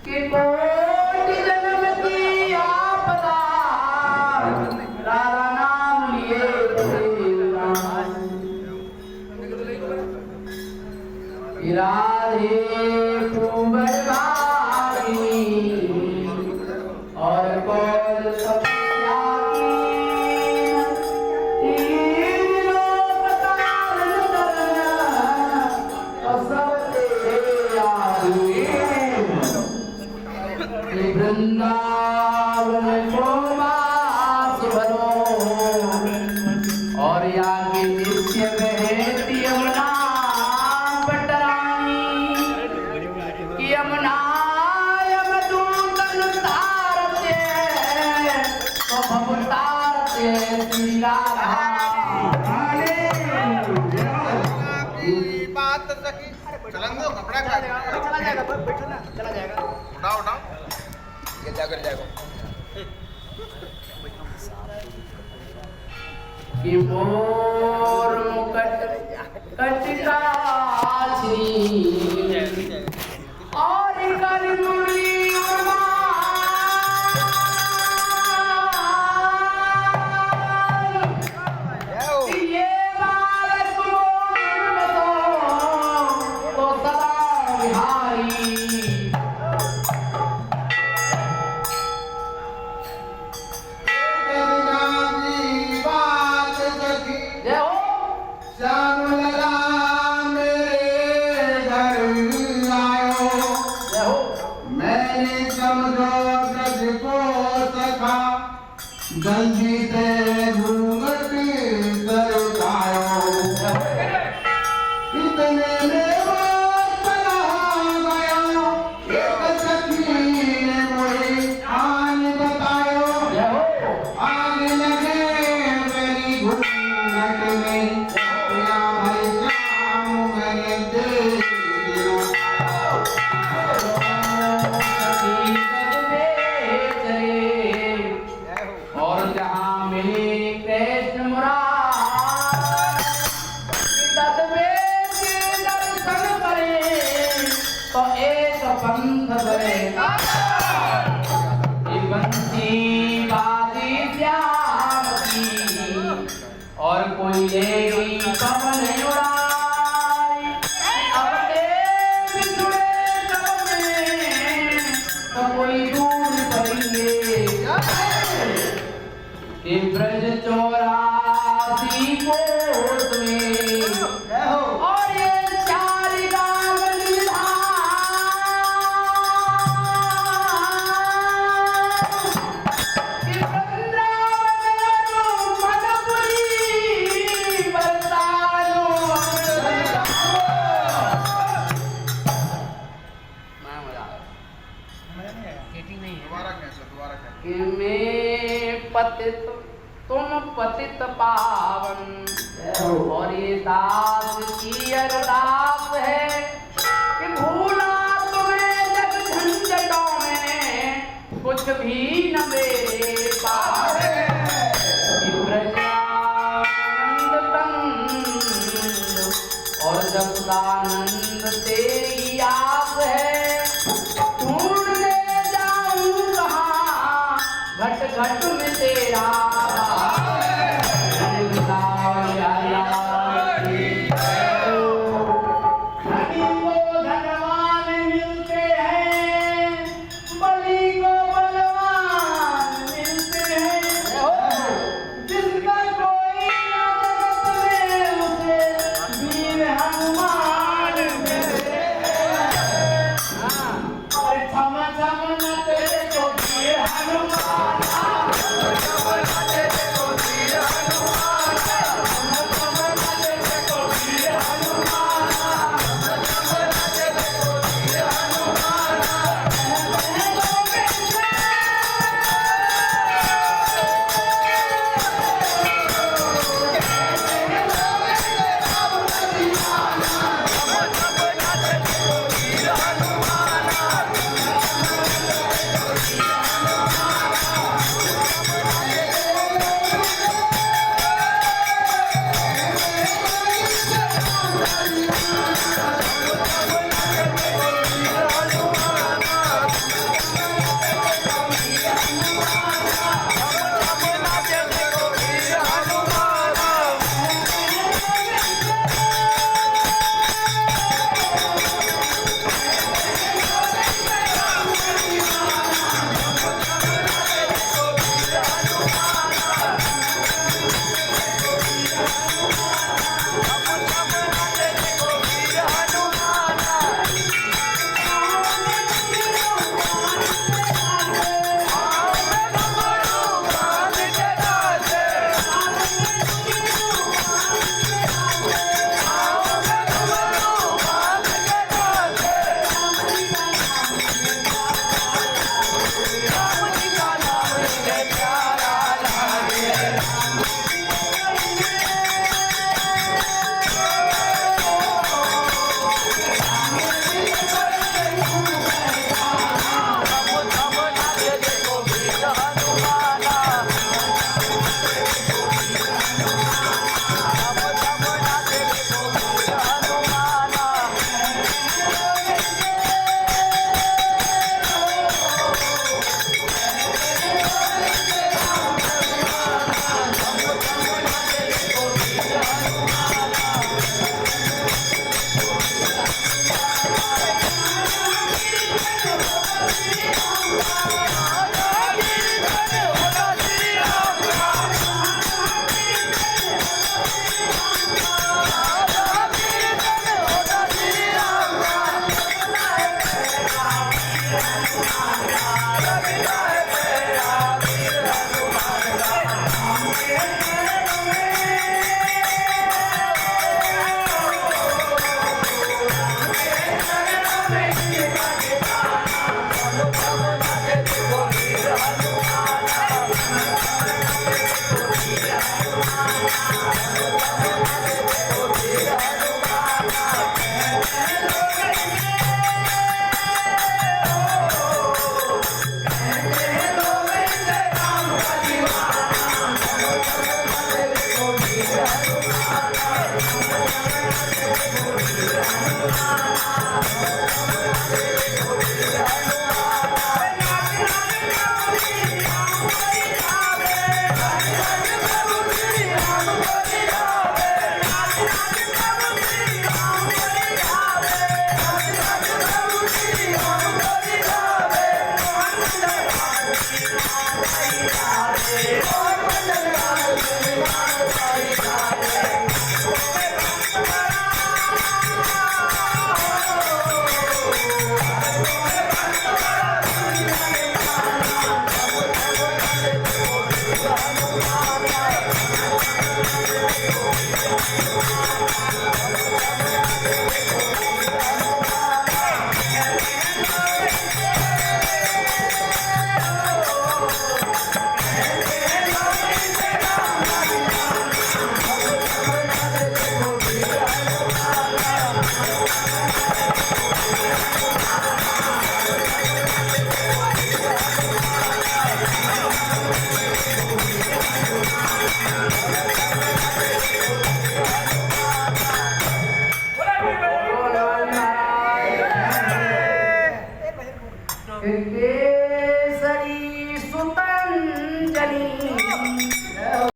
कि कोटि जन्म की आपदा राधा नाम लिए राधे खूब भागिनी और कौल तपस्या की तीन लोक तारण तरन तो सब तेरे आधीन कि वृंदावन को वास बनो और यहाँ की नित्य बहती यमुना यमुना यमदूतन तारते तो भव तारते श्री राधा बात सखी चलन दो कपड़ा का चला जाएगा बैठो ना चला जाएगा उठाओ उठाओ ये जाकर जाएगा कि मोर मुकट कटकाछी और कर मुरली ये बालक मोर तो सदा विहारी बात सखी जय हो श्याम लला मेरे घर आयो जय हो मैंने समझो ब्रज को सखा गंजी से घूंघट सरकायो इतने में बात चला गया एक सखी ने मुझे आन बतायो जय हो आग लगे मेरी घूंघट में प्रिया भाई श्याम मैंने देख और जहाँ मिली कृष्ण मुरार दर्शन करे तो एक पंथ बनेगा बंसी बाजी श्याम की और कोई लेगी पवन उड़ाई अब एक बिछुड़े सब में तो कोई दूर पड़ेंगे कि ब्रज 84 कोस में और ये चार गांव निधान कि वृंदावन मधुपुरी बरसानो दोबारा कैसे कि मैं पतित तुम पतित पावन और ये दास की अरदास है कि भूला तुम्हें जग झंझटों में कुछ भी न मेरे पास कि ब्रजानंद कंद और जसदानंद तेरी आस है ढूंढने जाऊं कहाँ घट घट में तेरा धनी को धनवान मिलते हैं बलि को बलवान मिलते हैं Thank